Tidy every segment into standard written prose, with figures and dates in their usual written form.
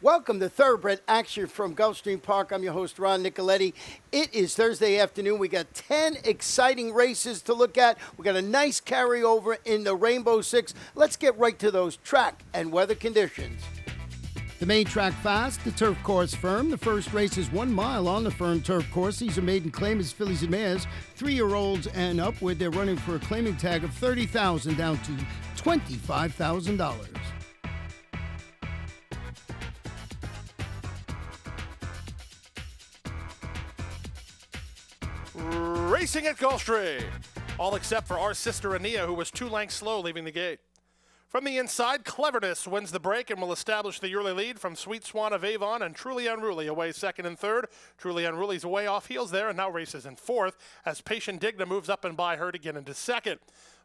Welcome to Thoroughbred Action from Gulfstream Park. I'm your host, Ron Nicoletti. It is Thursday afternoon. We got 10 exciting races to look at. We got a nice carryover in the Rainbow Six. Let's get right to those track and weather conditions. The main track fast, the turf course firm. The first race is 1 mile on the firm turf course. These are maiden claimers, fillies and mares, 3-year-olds and upward. They're running for a claiming tag of $30,000 down to $25,000. Racing at Gulfstream, all except for our sister Ania, who was 2 lengths slow leaving the gate. From the inside, Cleverness wins the break and will establish the early lead from Sweet Swan of Avon and Truly Unruly away second and third. Truly Unruly's away off heels there and now races in fourth as Patient Digna moves up and by her to get into second.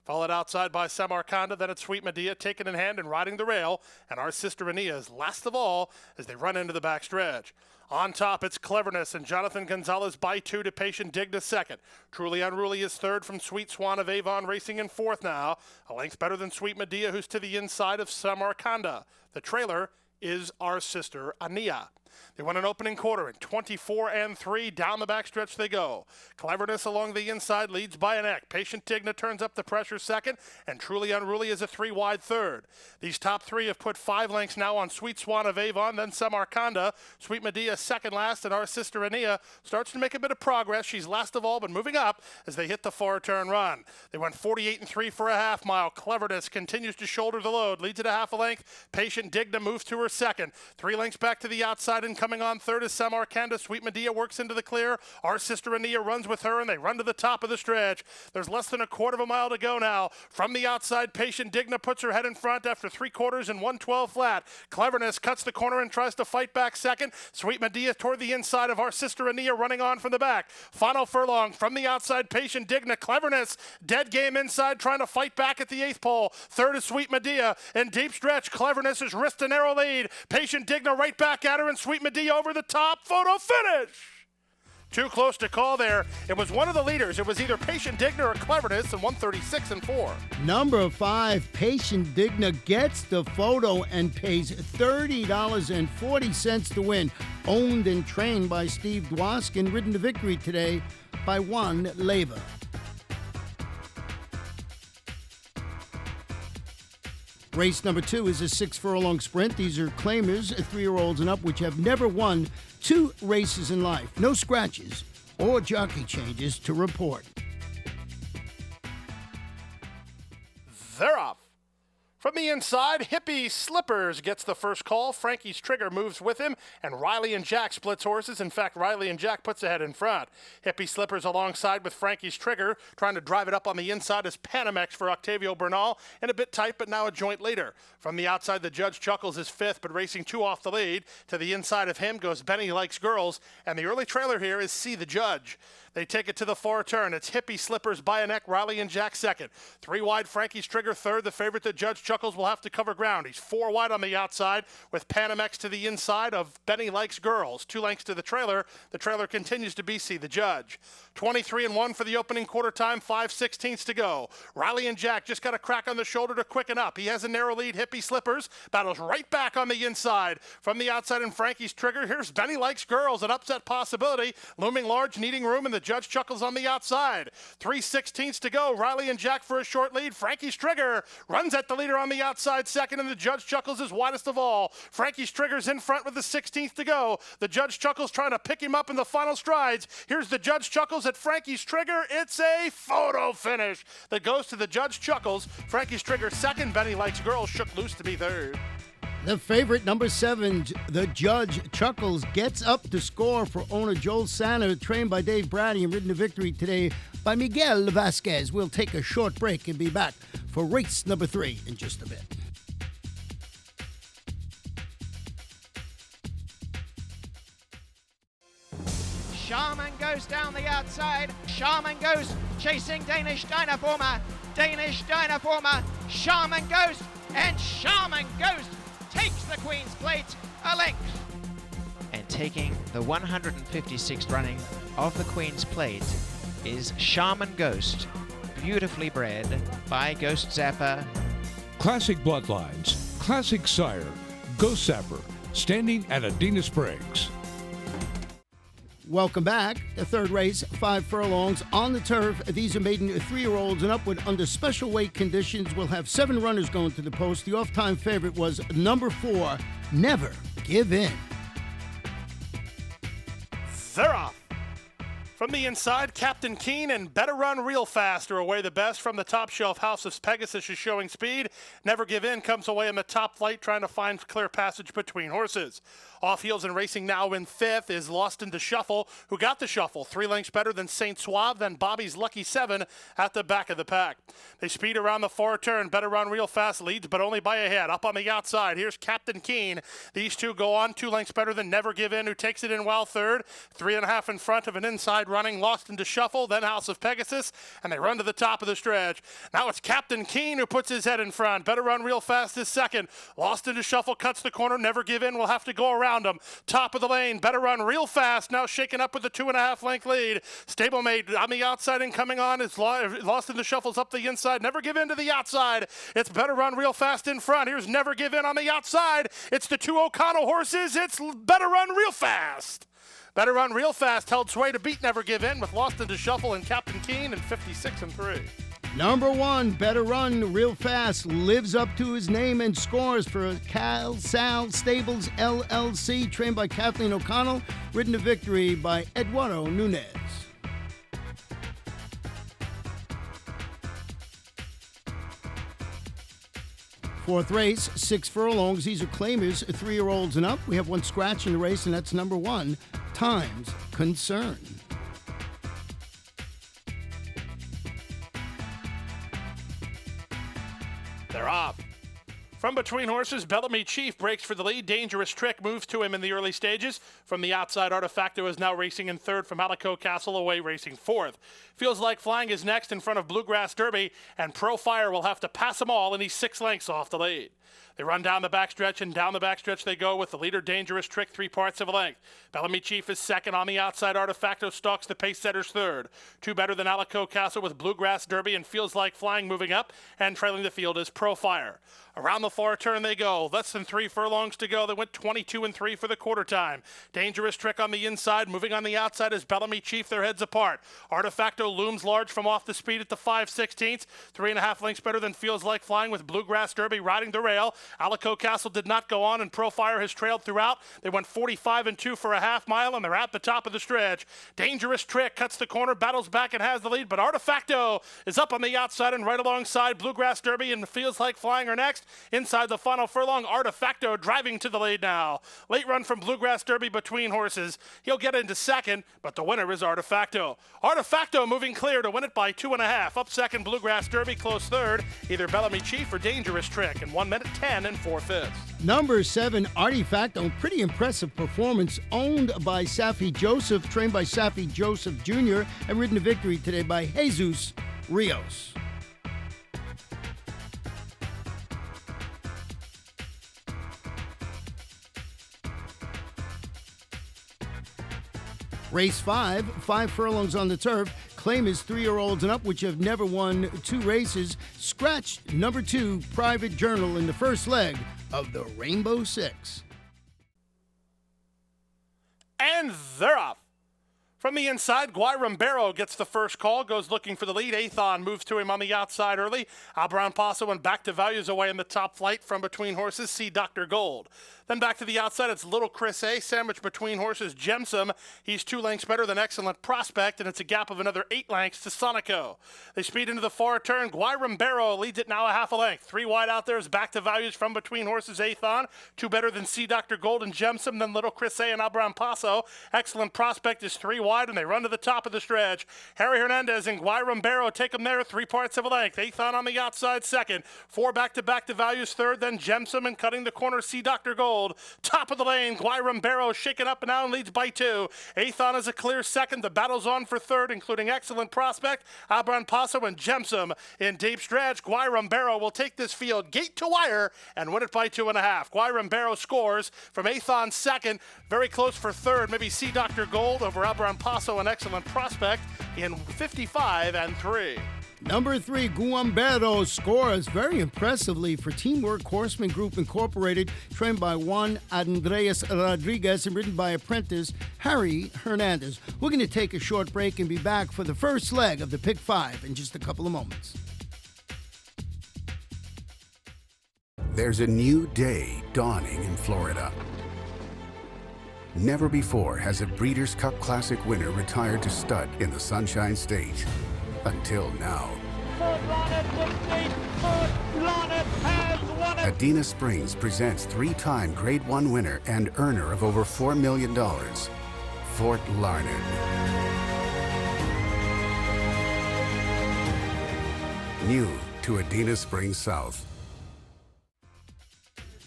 Followed outside by Samarcanda, then it's Sweet Medea taken in hand and riding the rail, and our sister Ania is last of all as they run into the backstretch. On top, it's Cleverness and Jonathan Gonzalez by 2 to Patient Digna second. Truly Unruly is third from Sweet Swan of Avon, racing in fourth now. A length better than Sweet Medea, who's to the inside of Samarcanda. The trailer is our sister Ania. They won an opening quarter in 24-3. Down the backstretch they go. Cleverness along the inside leads by a neck. Patient Digna turns up the pressure second, and Truly Unruly is a 3-wide third. These top 3 have put 5 lengths now on Sweet Swan of Avon, then Samarcanda. Sweet Medea second last, and our sister Ania starts to make a bit of progress. She's last of all, but moving up as they hit the far turn run. They went 48-3 for a half mile. Cleverness continues to shoulder the load, leads at a half a length. Patient Digna moves to her second. 3 lengths back to the outside, and coming on third is Samarcanda. Sweet Medea works into the clear. Our sister Ania runs with her, and they run to the top of the stretch. There's less than a quarter of a mile to go now. From the outside, Patient Digna puts her head in front after 3/4 and 112 flat. Cleverness cuts the corner and tries to fight back second. Sweet Medea toward the inside of our sister Ania running on from the back. Final furlong from the outside, Patient Digna. Cleverness dead game inside trying to fight back at the 8th pole. Third is Sweet Medea. In deep stretch, Cleverness is wrist a narrow lead. Patient Digna right back at her, and Sweet Medea over the top. Photo finish. Too close to call there. It was one of the leaders. It was either Patient Digna or Cleverness in 136-4. Number 5, Patient Digna gets the photo and pays $30.40 to win. Owned and trained by Steve Dwoskin, ridden to victory today by Juan Leyva. Race number 2 is a 6-furlong sprint. These are claimers, 3-year-olds and up, which have never won 2 races in life. No scratches or jockey changes to report. They're off. From the inside, Hippie Slippers gets the first call. Frankie's Trigger moves with him, and Riley and Jack splits horses. In fact, Riley and Jack puts ahead in front. Hippie Slippers alongside with Frankie's Trigger, trying to drive it up on the inside is Panamex for Octavio Bernal, and a bit tight, but now a joint leader. From the outside, the Judge Chuckles is 5th, but racing 2 off the lead. To the inside of him goes Benny Likes Girls, and the early trailer here is See the Judge. They take it to the far turn. It's Hippie Slippers by a neck, Riley and Jack second. 3 wide, Frankie's Trigger third. The favorite, the Judge Chuckles, will have to cover ground. He's 4 wide on the outside with Panamex to the inside of Benny Likes Girls. 2 lengths to the trailer. The trailer continues to be See the Judge. 23-1 for the opening quarter time, 5/16 to go. Riley and Jack just got a crack on the shoulder to quicken up. He has a narrow lead. Hippie Slippers battles right back on the inside. From the outside in Frankie's Trigger, here's Benny Likes Girls, an upset possibility. Looming large, needing room, and the Judge Chuckles on the outside. 3/16 to go. Riley and Jack for a short lead. Frankie's Trigger runs at the leader on the outside second, and the Judge Chuckles is widest of all. Frankie's Trigger's in front with the 16th to go. The Judge Chuckles trying to pick him up in the final strides. Here's the Judge Chuckles at Frankie's Trigger. It's a photo finish that goes to the Judge Chuckles. Frankie's Trigger second. Benny Likes Girls shook loose to be third. The favorite, number 7, the Judge Chuckles, gets up to score for owner Joel Sanner, trained by Dave Brady and ridden to victory today by Miguel Vasquez. We'll take a short break and be back for race number 3 in just a bit. Shaman goes down the outside. Shaman goes chasing Danish Dynaformer. Danish Dynaformer. Shaman goes, and Shaman goes. Takes the Queen's Plate a length. And taking the 156th running of the Queen's Plate is Shaman Ghost, beautifully bred by Ghost Zapper. Classic bloodlines, classic sire, Ghost Zapper, standing at Adena Springs. Welcome back. The third race, 5 furlongs on the turf. These are maiden 3-year-olds and upward under special weight conditions. We'll have 7 runners going to the post. The off-time favorite was number 4, Never Give In. They're off. From the inside, Captain Keen and Better Run Real Fast are away the best. From the top shelf, House of Pegasus is showing speed. Never Give In comes away in the top flight, trying to find clear passage between horses. Off heels and racing now in 5th is Lost into Shuffle, who got the shuffle 3 lengths better than Saint Suave, then Bobby's Lucky 7 at the back of the pack. They speed around the far turn. Better Run Real Fast leads, but only by a head. Up on the outside, here's Captain Keen. These two go on 2 lengths better than Never Give In, who takes it in well third. 3.5 in front of an inside running Lost into Shuffle, then House of Pegasus, and they run to the top of the stretch. Now it's Captain Keen who puts his head in front. Better Run Real Fast is second. Lost into Shuffle cuts the corner. Never Give In will have to go around him. Top of the lane, Better Run Real Fast, now shaken up with a 2.5 length lead. Stablemate on the outside and coming on is Lost into Shuffles up the inside. Never Give In to the outside. It's Better Run Real Fast in front. Here's Never Give In on the outside. It's the 2 O'Connell horses. It's Better Run Real Fast. Better Run Real Fast held sway to beat Never Give In with Lost into Shuffle and Captain Keen in 56-3. Number 1, Better Run Real Fast, lives up to his name and scores for Cal Sal Stables LLC, trained by Kathleen O'Connell, ridden to victory by Eduardo Nunez. Fourth race, 6 furlongs. These are claimers, 3-year-olds and up. We have 1 scratch in the race, and that's number 1, Time's Concern. They're off. From between horses, Bellamy Chief breaks for the lead. Dangerous Trick moves to him in the early stages. From the outside, Artefacto is now racing in 3rd. From Alico Castle away racing 4th. Feels Like Flying is next in front of Bluegrass Derby, and Profire will have to pass them all, and he's 6 lengths off the lead. They run down the backstretch, and down the backstretch they go with the leader, Dangerous Trick, 3/4 of a length. Bellamy Chief is second. On the outside, Artefacto stalks the pace setters third. 2 better than Alico Castle with Bluegrass Derby and Feels Like Flying moving up, and trailing the field is Profire. Around the far turn they go. Less than 3 furlongs to go. They went 22-3 for the quarter time. Dangerous Trick on the inside. Moving on the outside is Bellamy Chief. Their heads apart. Artefacto looms large from off the speed at the 5/16. 3.5 lengths better than Feels Like Flying with Bluegrass Derby riding the rail. Alico Castle did not go on, and Profire has trailed throughout. They went 45-2 for a half mile, and they're at the top of the stretch. Dangerous Trick cuts the corner, battles back, and has the lead, but Artefacto is up on the outside and right alongside. Bluegrass Derby and Feels Like Flying are next. Inside the final furlong, Artefacto driving to the lead now. Late run from Bluegrass Derby between horses. He'll get into second, but the winner is Artefacto. Artefacto moving clear to win it by 2.5. Up second, Bluegrass Derby, close third. Either Bellamy Chief or Dangerous Trick in 1 minute 10 and 4/5. Number 7, Artefacto, pretty impressive performance, owned by Safi Joseph, trained by Safi Joseph Jr., and ridden to victory today by Jesus Rios. Race 5, 5 furlongs on the turf. Claim is 3-year-olds and up, which have never won 2 races. Scratch number 2, Private Journal, in the first leg of the Rainbow 6. And they're off. From the inside, Guayrumbero gets the first call, goes looking for the lead. Athon moves to him on the outside early. Albron Paso and Back to Values away in the top flight. From between horses, see Dr. Gold. Then back to the outside, it's Little Chris A, sandwiched between horses, Gemsum. He's 2 lengths better than Excellent Prospect, and it's a gap of another 8 lengths to Sonico. They speed into the far turn. Guayrumbero leads it now a half a length. 3 wide out there is Back to Values. From between horses, Athon. 2 better than See Dr. Gold and Gemsum, then Little Chris A and Albron Paso. Excellent Prospect is 3 wide, and they run to the top of the stretch. Harry Hernandez and Guayrumbero take them there 3/4 of a length. Athon on the outside second. 4 back to Values third, then Gemsum, and cutting the corner, See Dr. Gold. Top of the lane, Guayrumbero shaken up and down, leads by 2. Athon is a clear second. The battle's on for third, including Excellent Prospect, Albron Paso, and Gemsum. In deep stretch, Guayrumbero will take this field gate to wire and win it by 2.5. Guayrumbero scores from Athon second, very close for third. Maybe See Dr. Gold over Albron Paso and Excellent Prospect in 55-3. Number 3, Guambero scores very impressively for Teamwork Horseman Group Incorporated, trained by Juan Andres Rodriguez and ridden by apprentice Harry Hernandez. We're going to take a short break and be back for the first leg of the Pick 5 in just a couple of moments. There's a new day dawning in Florida. Never before has a Breeders' Cup Classic winner retired to stud in the Sunshine State. Until now. Adena Springs presents 3-time Grade 1 winner and earner of over $4 million, Fort Larned. New to Adena Springs South.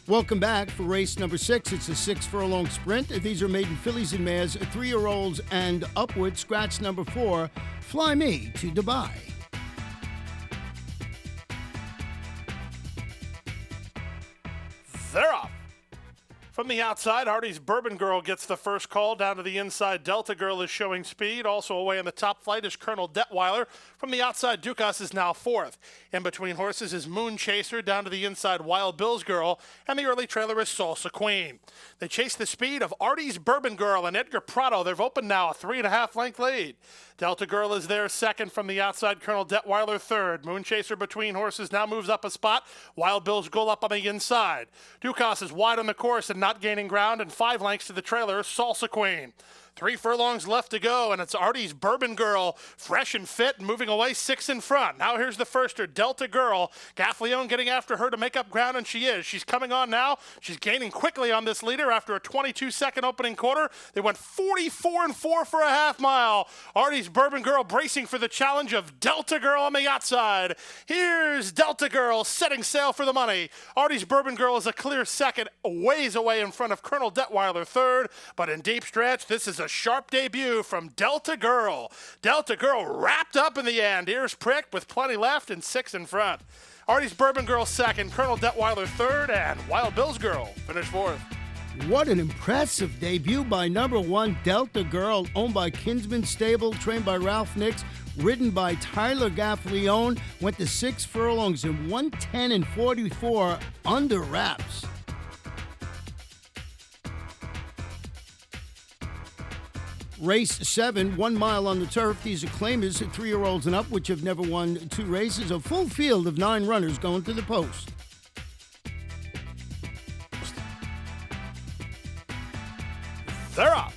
Welcome back for race number 6. It's a 6-furlong sprint. These are maiden fillies and mares, 3-year-olds and upward. Scratch number 4, Fly Me to Dubai. They're off. From the outside, Hardy's Bourbon Girl gets the first call. Down to the inside, Delta Girl is showing speed. Also away in the top flight is Colonel Detweiler. From the outside, Dukas is now 4th. In between horses is Moon Chaser. Down to the inside, Wild Bill's Girl. And the early trailer is Salsa Queen. They chase the speed of Artie's Bourbon Girl and Edgar Prado. They've opened now a 3.5 length lead. Delta Girl is there second. From the outside, Colonel Detweiler third. Moon Chaser between horses now moves up a spot. Wild Bill's Girl up on the inside. Dukas is wide on the course and not gaining ground, and 5 lengths to the trailer, Salsa Queen. 3 furlongs left to go, and it's Artie's Bourbon Girl, fresh and fit, moving away 6 in front. Now here's the firster, Delta Girl. Gaffleone getting after her to make up ground, and she is. She's coming on now. She's gaining quickly on this leader after a 22-second opening quarter. They went 44-4 for a half mile. Artie's Bourbon Girl bracing for the challenge of Delta Girl on the outside. Here's Delta Girl setting sail for the money. Artie's Bourbon Girl is a clear second, ways away in front of Colonel Detweiler third, but in deep stretch, this is a sharp debut from Delta Girl. Delta Girl wrapped up in the end. Ears pricked with plenty left and 6 in front. Artie's Bourbon Girl second, Colonel Detweiler third, and Wild Bill's Girl finished 4th. What an impressive debut by number 1, Delta Girl, owned by Kinsman Stable, trained by Ralph Nix, ridden by Tyler Gaffleone. Went to 6 furlongs in 1:10:44 under wraps. Race 7, 1 mile on the turf. These are claimers, 3-year-olds and up, which have never won 2 races. A full field of 9 runners going to the post. They're up.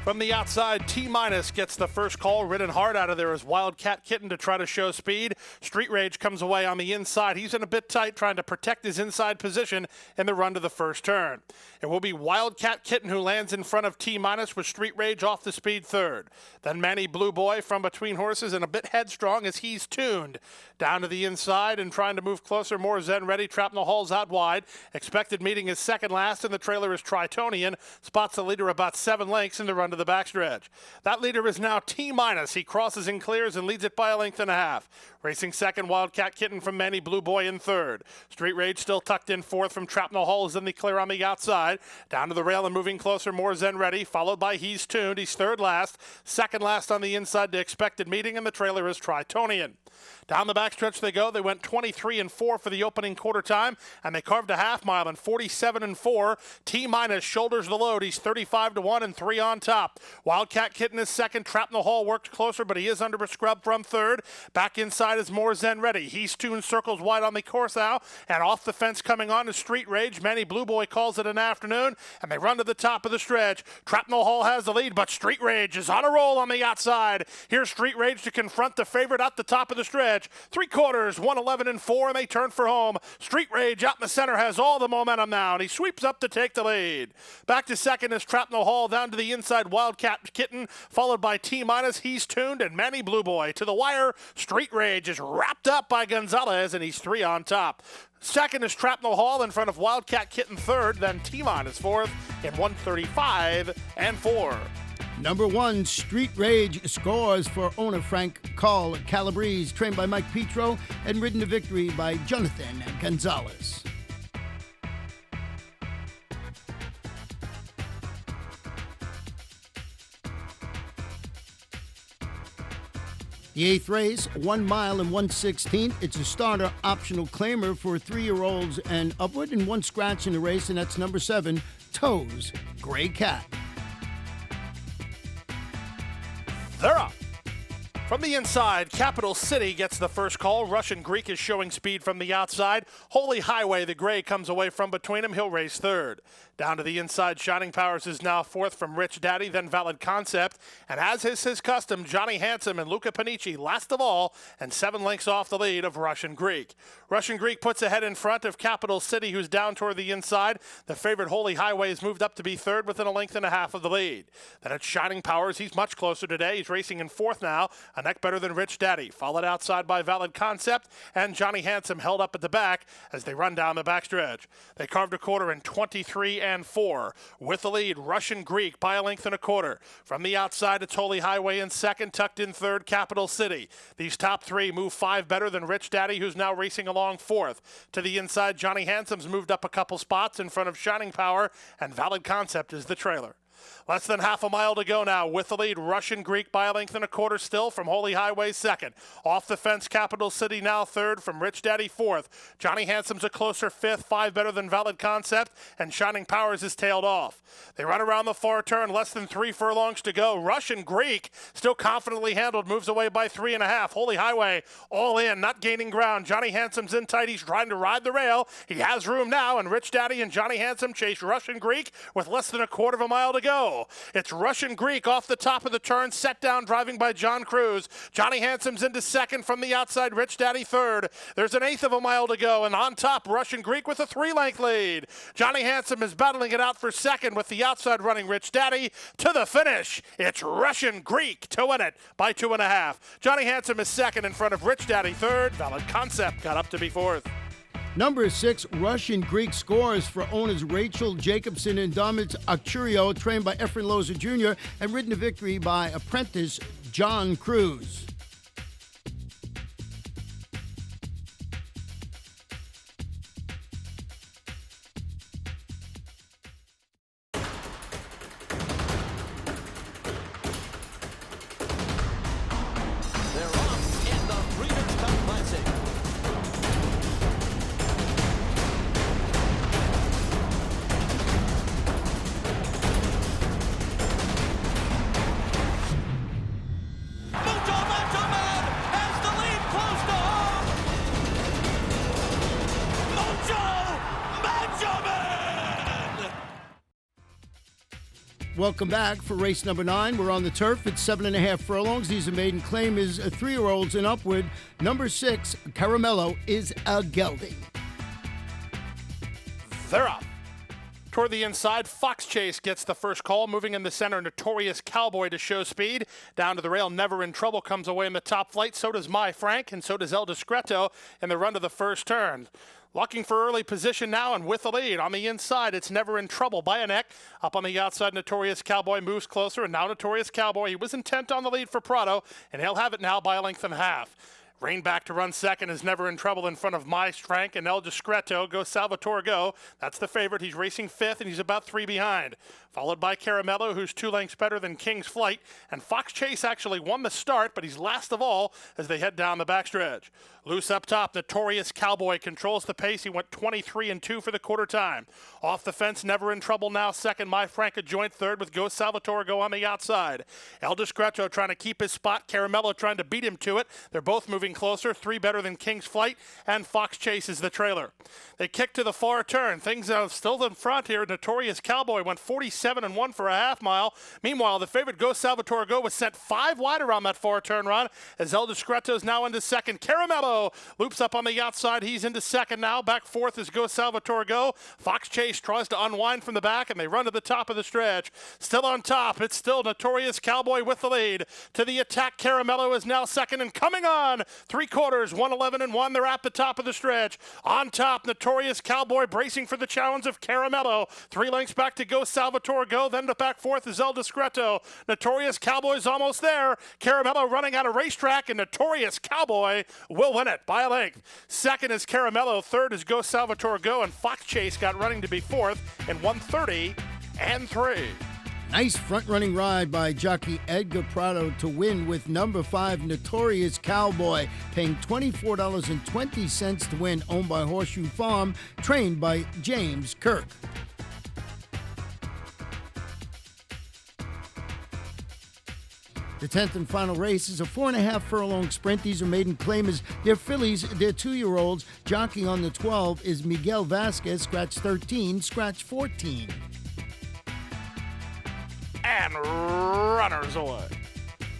From the outside, T-Minus gets the first call. Ridden hard out of there is Wildcat Kitten to try to show speed. Street Rage comes away on the inside. He's in a bit tight, trying to protect his inside position in the run to the first turn. It will be Wildcat Kitten who lands in front of T-Minus with Street Rage off the speed third. Then Manny Blue Boy from between horses and a bit headstrong as he's tuned. Down to the inside and trying to move closer. More Zen Ready. Trapnell Hall's out wide. Expected meeting is second last, and the trailer is Tritonian. Spots the leader about 7 lengths in the run to the backstretch. That leader is now T-Minus. He crosses and clears and leads it by 1.5 lengths. Racing second, Wildcat Kitten from Manny Blue Boy in third. Street Rage still tucked in fourth from Trapnell Hall is in the clear on the outside. Down to the rail and moving closer, More Zen Ready, followed by He's Tuned. He's third last. Second last on the inside to expected meeting, and the trailer is Tritonian. Down the backstretch they go. They went 23-4 for the opening quarter time, and they carved a half mile in 47-4. T-Minus shoulders the load. He's 35-1 and 3 on top. Wildcat Kitten is second. Trapnell Hall worked closer, but he is under a scrub from third. Back inside is More Zen Ready. He's tuned circles wide on the course now, and off the fence coming on is Street Rage. Manny Blue Boy calls it an afternoon, and they run to the top of the stretch. Trapnell Hall has the lead, but Street Rage is on a roll on the outside. Here's Street Rage to confront the favorite at the top of the stretch. 3/4, 1:11-4, and they turn for home. Street Rage out in the center has all the momentum now, and he sweeps up to take the lead. Back to second is Trapnell Hall. Down to the inside, Wildcat Kitten, followed by T-Minus. He's tuned, and Manny Blue Boy to the wire. Street Rage is wrapped up by Gonzalez, and he's 3 on top. Second is Trapnell Hall in front of Wildcat Kitten third, then T-Minus fourth in 1:35-4. Number 1, Street Rage scores for owner Frank Carl Calabrese, trained by Mike Petro and ridden to victory by Jonathan Gonzalez. The 8th race, 1 mile and 1/16. It's a starter optional claimer for 3-year-olds and upward, and 1 scratch in the race, and that's number 7, Toes Gray Cat. They're up. From the inside, Capital City gets the first call. Russian Greek is showing speed from the outside. Holy Highway, the gray, comes away from between him. He'll race third. Down to the inside, Shining Powers is now fourth from Rich Daddy, then Valid Concept. And as is his custom, Johnny Handsome and Luca Panici last of all, and 7 lengths off the lead of Russian Greek. Russian Greek puts ahead in front of Capital City, who's down toward the inside. The favorite Holy Highway has moved up to be third within 1.5 lengths of the lead. Then it's Shining Powers. He's much closer today. He's racing in fourth now, a neck better than Rich Daddy. Followed outside by Valid Concept, and Johnny Handsome held up at the back as they run down the backstretch. They carved a quarter in 23-4. With the lead, Russian Greek by 1.25 lengths. From the outside, it's Holy Highway in second, tucked in third, Capital City. These top 3 move 5 better than Rich Daddy, who's now racing along fourth. To the inside, Johnny Handsome's moved up a couple spots in front of Shining Power, and Valid Concept is the trailer. Less than half a mile to go now. With the lead, Russian Greek by 1.25 lengths still from Holy Highway second. Off the fence, Capital City now third from Rich Daddy fourth. Johnny Handsome's a closer fifth, 5 better than Valid Concept, and Shining Powers is tailed off. They run around the far turn, less than 3 furlongs to go. Russian Greek, still confidently handled, moves away by 3.5. Holy Highway all in, not gaining ground. Johnny Handsome's in tight. He's trying to ride the rail. He has room now, and Rich Daddy and Johnny Handsome chase Russian Greek with less than 1/4 mile to go. It's Russian Greek off the top of the turn, set down, driving by John Cruz. Johnny Handsome's into second from the outside, Rich Daddy third. There's 1/8 mile to go, and on top, Russian Greek with a 3-length lead. Johnny Handsome is battling it out for second with the outside running Rich Daddy to the finish. It's Russian Greek to win it by 2.5. Johnny Handsome is second in front of Rich Daddy third. Valid Concept got up to be fourth. Number 6, Russian Greek scores for owners Rachel Jacobson and Dominic Arcurio, trained by Efren Loza Jr. and ridden to victory by apprentice John Cruz. Welcome back for race number 9. We're on the turf. It's 7.5 furlongs. These are maiden claim is 3-year-olds and upward. Number 6, Caramello, is a gelding. They're up. Toward the inside, Fox Chase gets the first call. Moving in the center, Notorious Cowboy to show speed. Down to the rail, Never in Trouble comes away in the top flight. So does My Frank, and so does El Discreto in the run to the first turn. Looking for early position now, and with the lead. On the inside, it's Never in Trouble by a neck. Up on the outside, Notorious Cowboy moves closer, and now Notorious Cowboy, he was intent on the lead for Prado, and he'll have it now by 1.5 lengths. Rain back to run second is Never in Trouble in front of My Frank and El Discreto. Go Salvatore Go. That's the favorite. He's racing fifth, and he's about 3 behind. Followed by Caramello, who's 2 lengths better than King's Flight. And Fox Chase actually won the start, but he's last of all as they head down the backstretch. Loose up top, Notorious Cowboy controls the pace. He went 23-2 for the quarter time. Off the fence, Never in Trouble now second. My Frank a joint third with Go Salvatore Go on the outside. El Discreto trying to keep his spot. Caramello trying to beat him to it. They're both moving closer. 3 better than King's Flight. And Fox Chase is the trailer. They kick to the far turn. Things are still in front here. Notorious Cowboy went 47-1 for a half mile. Meanwhile, the favorite Go Salvatore Go was sent 5 wide around that far turn run as El Discreto is now into second. Caramello loops up on the outside. He's into second now. Back fourth is Go Salvatore Go. Fox Chase tries to unwind from the back, and they run to the top of the stretch. Still on top. It's still Notorious Cowboy with the lead. To the attack, Caramello is now second and coming on. 3/4, 1:11-1. They're at the top of the stretch. On top, Notorious Cowboy bracing for the challenge of Caramello. 3 lengths back to Go Salvatore Go. Then to back fourth is El Discreto. Notorious Cowboy's almost there. Caramello running out of racetrack, and Notorious Cowboy will win it by a length. Second is Caramello. Third is Go Salvatore Go, and Fox Chase got running to be fourth in 1:30-3. Nice front-running ride by jockey Edgar Prado to win with number 5 Notorious Cowboy, paying $24.20 to win, owned by Horseshoe Farm, trained by James Kirk. The 10th and final race is a 4.5 furlong sprint. These are maiden claimers. They're fillies, they're 2-year-olds. Jockey on the 12 is Miguel Vasquez, scratch 13, scratch 14. And runners away.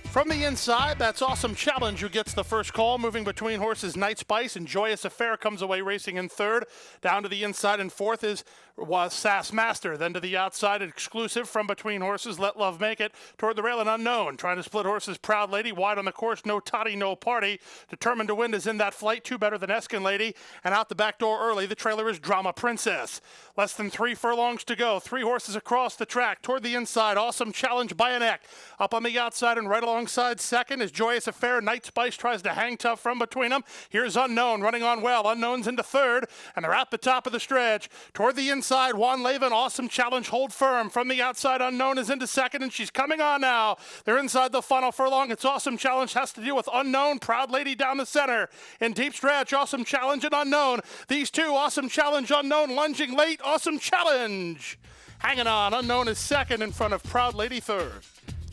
From the inside, that's Awesome Challenge who gets the first call, moving between horses Night Spice and Joyous Affair comes away racing in third. Down to the inside in fourth was Sass Master. Then to the outside, Exclusive from between horses, Let Love Make It. Toward the rail and Unknown. Trying to split horses, Proud Lady. Wide on the course, No Toddy, No Party. Determined to Win is in that flight, 2 better than Eskin Lady. And out the back door early, the trailer is Drama Princess. Less than 3 furlongs to go. 3 horses across the track. Toward the inside, Awesome Challenge by a neck. Up on the outside and right alongside second is Joyous Affair. Night Spice tries to hang tough from between them. Here's Unknown running on well. Unknown's into third, and they're at the top of the stretch. Toward the inside, Juan Levin, Awesome Challenge, hold firm. From the outside, Unknown is into second, and she's coming on now. They're inside the final furlong. It's Awesome Challenge has to deal with Unknown. Proud Lady down the center. In deep stretch, Awesome Challenge and Unknown. These two, Awesome Challenge, Unknown, lunging late. Awesome Challenge hanging on. Unknown is second in front of Proud Lady third.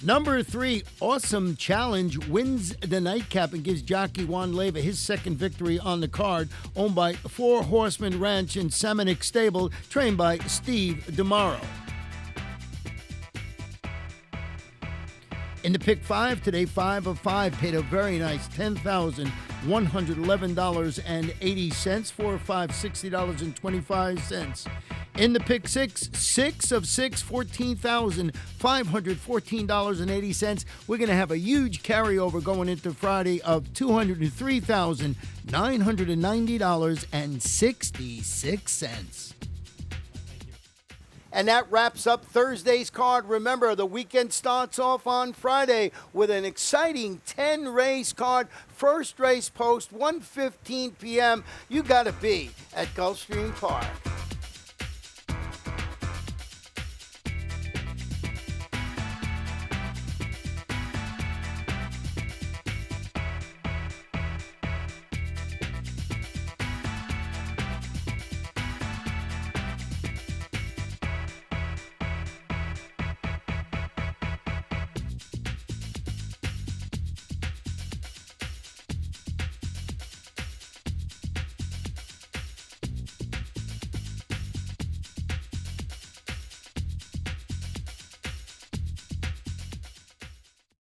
Number 3, Awesome Challenge, wins the nightcap and gives jockey Juan Leva his second victory on the card, owned by 4 Horseman Ranch and Seminole Stable, trained by Steve DeMauro. In the pick 5 today, 5 of 5 paid a very nice $10,111.80. 4 of 5, $60.25. In the pick 6, 6 of 6, $14,514.80. We're going to have a huge carryover going into Friday of $203,990.66. And that wraps up Thursday's card. Remember, the weekend starts off on Friday with an exciting 10-race card. First race post, 1:15 p.m. You got to be at Gulfstream Park.